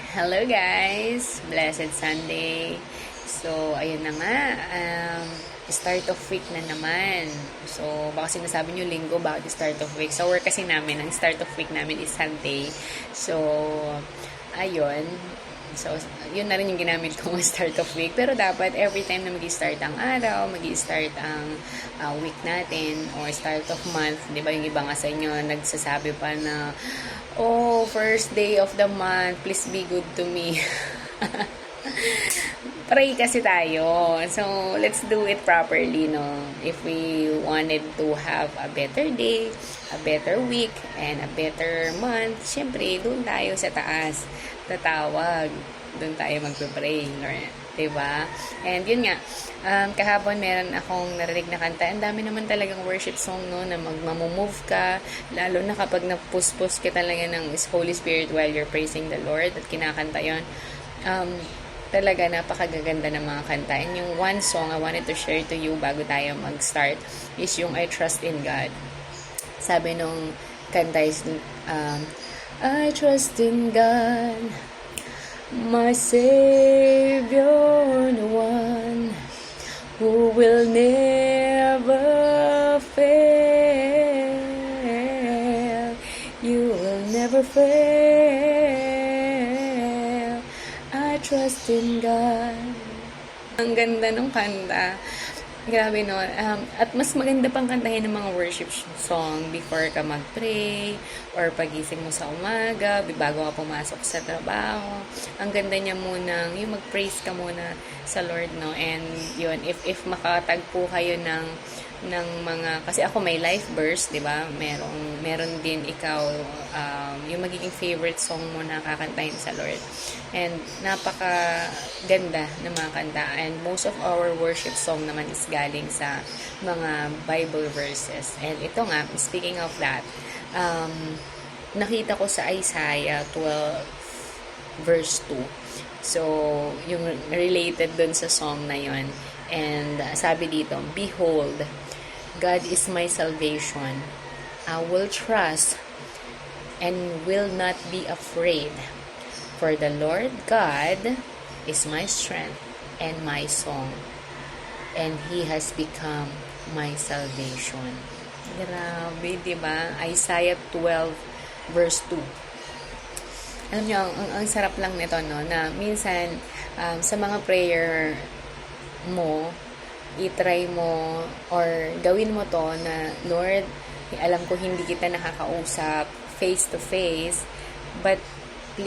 Hello guys! Blessed Sunday! So, ayun na nga. Start of week na naman. So, baka sinasabi nyo linggo, bakit start of week? Sa work kasi namin, ang start of week namin is Sunday. So, ayun. So, yun na rin yung ginamit kong start of week. Pero dapat, every time na mag-start ang araw, mag-start ang week natin, or start of month, di ba yung iba nga sa inyo, nagsasabi pa na, oh, first day of the month, please be good to me. Pray kasi tayo. So, let's do it properly, no? If we wanted to have a better day, a better week, and a better month, syempre, doon tayo sa taas. Tatawag. Doon tayo magpe-pray, Lord. Diba? And yun nga, kahapon meron akong narinig na kanta. Ang dami naman talagang worship song, no, na magmamove ka, lalo na kapag napuspos ka talaga ng Holy Spirit while you're praising the Lord at kinakanta yon. Talaga napakagaganda ng mga kanta. And yung one song I wanted to share to you bago tayo mag-start is yung I Trust in God. Sabi nung kanta is, I trust in God, my Savior, the one who will never fail. You will never fail. I trust in God. Ang ganda nung kanta. Grabe, no? At mas maganda pang kantahin ng mga worship song before ka mag-pray or pagising mo sa umaga, bago ka pumasok sa trabaho. Ang ganda niya muna, yung mag-praise ka muna sa Lord, no? And yun, if makatagpo kayo ng mga, kasi ako may life verse, di ba? Meron din ikaw yung magiging favorite song mo na kakantahin sa Lord. And napaka ganda ng mga kanta. And most of our worship song naman is galing sa mga Bible verses. And ito nga, speaking of that, nakita ko sa Isaiah 12 verse 2. So, yung related dun sa song na yon. And sabi dito, Behold, God is my salvation. I will trust and will not be afraid. For the Lord God is my strength and my song, and He has become my salvation. Grabe, diba? Isaiah 12 verse 2. Alam niyo, ang sarap lang nito, no? Na minsan, sa mga prayer mo, i-try mo or gawin mo to na, Lord, alam ko hindi kita nakakausap face to face, but